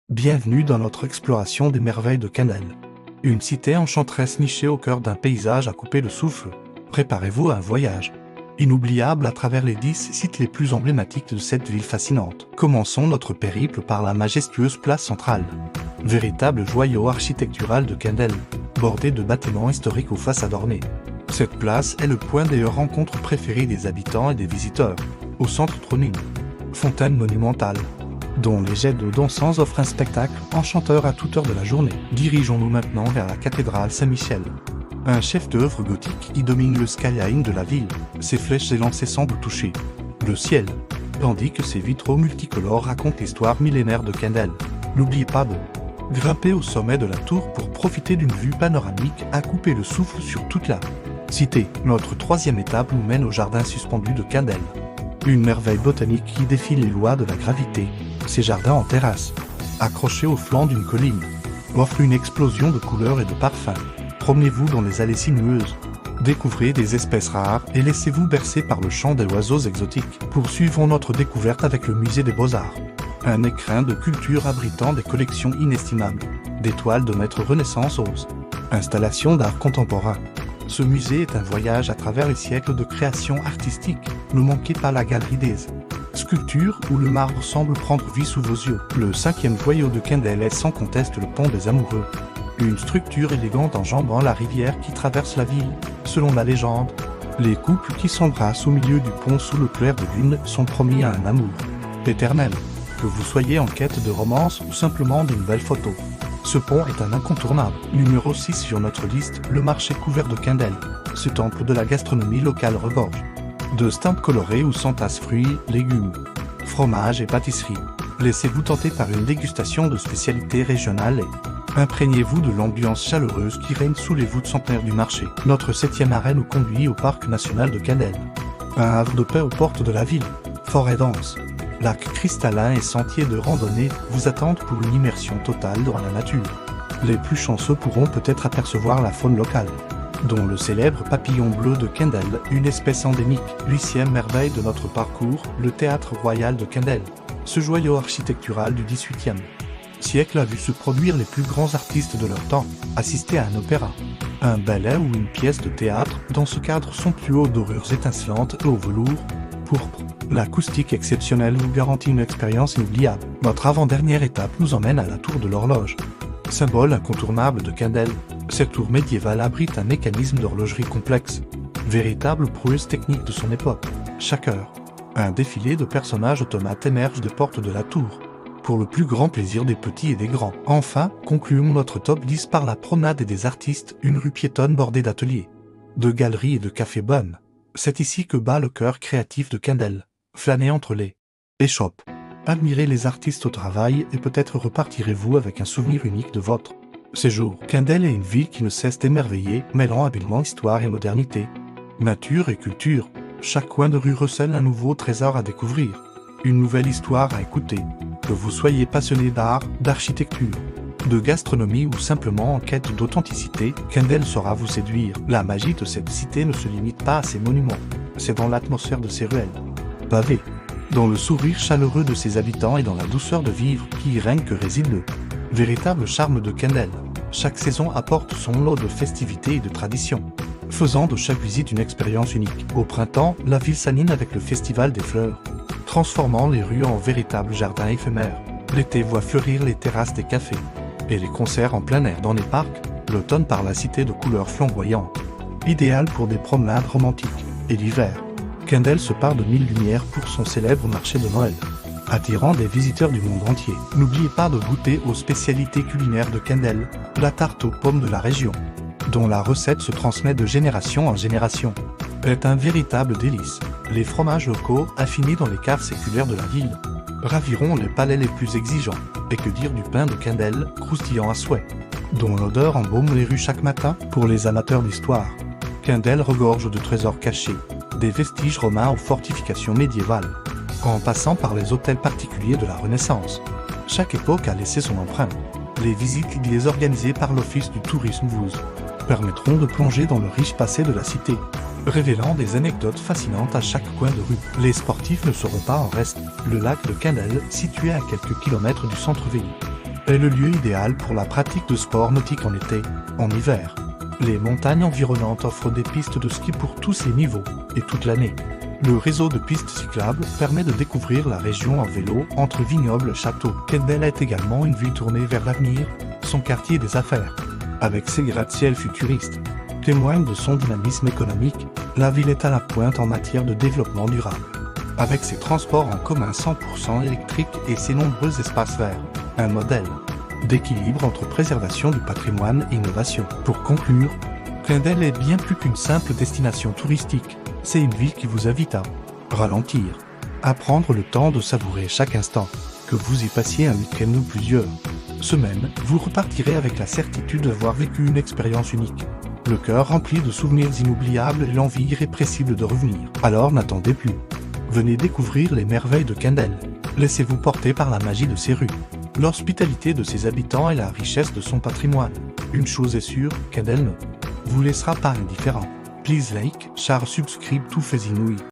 Bienvenue dans notre exploration des merveilles de Kendel. Une cité enchanteresse nichée au cœur d'un paysage à couper le souffle. Préparez-vous à un voyage inoubliable à travers les 10 sites les plus emblématiques de cette ville fascinante. Commençons notre périple par la majestueuse place centrale. Véritable joyau architectural de Kendel, bordé de bâtiments historiques aux façades ornées. Cette place est le point de rencontre préféré des habitants et des visiteurs. Au centre trône une fontaine monumentale, dont les jets d'eau dansants offrent un spectacle enchanteur à toute heure de la journée. Dirigeons-nous maintenant vers la cathédrale Saint-Michel. Un chef-d'œuvre gothique qui domine le skyline de la ville. Ses flèches élancées semblent toucher le ciel, tandis que ses vitraux multicolores racontent l'histoire millénaire de Kendel. N'oubliez pas de grimper au sommet de la tour pour profiter d'une vue panoramique à couper le souffle sur toute la cité. Notre troisième étape nous mène au jardin suspendu de Kendel. Une merveille botanique qui défie les lois de la gravité. Ces jardins en terrasse, accrochés au flanc d'une colline, offrent une explosion de couleurs et de parfums. Promenez-vous dans les allées sinueuses, découvrez des espèces rares et laissez-vous bercer par le chant des oiseaux exotiques. Poursuivons notre découverte avec le musée des Beaux-Arts, un écrin de culture abritant des collections inestimables, des toiles de maître Renaissance aux installations d'art contemporain. Ce musée est un voyage à travers les siècles de création artistique. Ne manquez pas la galerie des sculptures où le marbre semble prendre vie sous vos yeux. Le cinquième joyau de Kendel est sans conteste le pont des Amoureux. Une structure élégante enjambant la rivière qui traverse la ville. Selon la légende, les couples qui s'embrassent au milieu du pont sous le clair de lune sont promis à un amour éternel. Que vous soyez en quête de romance ou simplement d'une belle photo, ce pont est un incontournable. Numéro 6 sur notre liste, le marché couvert de Kendel. Ce temple de la gastronomie locale regorge de stands colorés où s'entassent fruits, légumes, fromages et pâtisseries. Laissez-vous tenter par une dégustation de spécialités régionales et imprégnez-vous de l'ambiance chaleureuse qui règne sous les voûtes centenaires du marché. Notre septième arrêt nous conduit au parc national de Kendel. Un havre de paix aux portes de la ville. Forêt dense, lac cristallin et sentiers de randonnée vous attendent pour une immersion totale dans la nature. Les plus chanceux pourront peut-être apercevoir la faune locale, dont le célèbre papillon bleu de Kendel, une espèce endémique. Huitième merveille de notre parcours, le théâtre royal de Kendel. Ce joyau architectural du XVIIIe siècle a vu se produire les plus grands artistes de leur temps. Assister à un opéra, un ballet ou une pièce de théâtre dans ce cadre somptueux aux dorures étincelantes et au velours pourpre. L'acoustique exceptionnelle vous garantit une expérience inoubliable. Notre avant-dernière étape nous emmène à la tour de l'horloge. Symbole incontournable de Kendel, cette tour médiévale abrite un mécanisme d'horlogerie complexe, véritable prouesse technique de son époque. Chaque heure, un défilé de personnages automates émerge des portes de la tour, pour le plus grand plaisir des petits et des grands. Enfin, concluons notre top 10 par la promenade des artistes, une rue piétonne bordée d'ateliers, de galeries et de cafés bonnes. C'est ici que bat le cœur créatif de Kendel. Flânez entre les échoppes, admirez les artistes au travail et peut-être repartirez-vous avec un souvenir unique de votre séjour. Kendel est une ville qui ne cesse d'émerveiller, mêlant habilement histoire et modernité, nature et culture. Chaque coin de rue recèle un nouveau trésor à découvrir, une nouvelle histoire à écouter. Que vous soyez passionné d'art, d'architecture, de gastronomie ou simplement en quête d'authenticité, Kendel saura vous séduire. La magie de cette cité ne se limite pas à ses monuments, c'est dans l'atmosphère de ses ruelles pavées, dans le sourire chaleureux de ses habitants et dans la douceur de vivre qui y règne que réside le véritable charme de Kendel. Chaque saison apporte son lot de festivités et de traditions, faisant de chaque visite une expérience unique. Au printemps, la ville s'anime avec le festival des fleurs, transformant les rues en véritables jardins éphémères. L'été voit fleurir les terrasses des cafés et les concerts en plein air dans les parcs. L'automne par la cité de couleurs flamboyantes, idéal pour des promenades romantiques. Et l'hiver, Kendel se part de mille lumières pour son célèbre marché de Noël, attirant des visiteurs du monde entier. N'oubliez pas de goûter aux spécialités culinaires de Kendel, la tarte aux pommes de la région, dont la recette se transmet de génération en génération, est un véritable délice. Les fromages locaux, affinés dans les caves séculaires de la ville, raviront les palais les plus exigeants. Et que dire du pain de Kendel, croustillant à souhait, dont l'odeur embaume les rues chaque matin. Pour les amateurs d'histoire, Kendel regorge de trésors cachés, des vestiges romains aux fortifications médiévales, en passant par les hôtels particuliers de la Renaissance. Chaque époque a laissé son empreinte. Les visites guidées organisées par l'Office du tourisme vous permettront de plonger dans le riche passé de la cité, révélant des anecdotes fascinantes à chaque coin de rue. Les sportifs ne seront pas en reste. Le lac de Kendel, situé à quelques kilomètres du centre-ville, est le lieu idéal pour la pratique de sports nautiques en été, en hiver. Les montagnes environnantes offrent des pistes de ski pour tous les niveaux, et toute l'année. Le réseau de pistes cyclables permet de découvrir la région en vélo entre vignobles et châteaux. Kendall est également une ville tournée vers l'avenir, son quartier des affaires. Avec ses gratte-ciels futuristes, témoigne de son dynamisme économique, la ville est à la pointe en matière de développement durable. Avec ses transports en commun 100% électriques et ses nombreux espaces verts, un modèle d'équilibre entre préservation du patrimoine et innovation. Pour conclure, Kendall est bien plus qu'une simple destination touristique, c'est une ville qui vous invite à ralentir, à prendre le temps de savourer chaque instant. Que vous y passiez un week-end ou plusieurs semaines, vous repartirez avec la certitude d'avoir vécu une expérience unique. Le cœur rempli de souvenirs inoubliables et l'envie irrépressible de revenir. Alors n'attendez plus. Venez découvrir les merveilles de Kendall. Laissez-vous porter par la magie de ses rues, l'hospitalité de ses habitants et la richesse de son patrimoine. Une chose est sûre, Kendall ne vous laissera pas indifférent. Please like, share, subscribe to Faisinoui.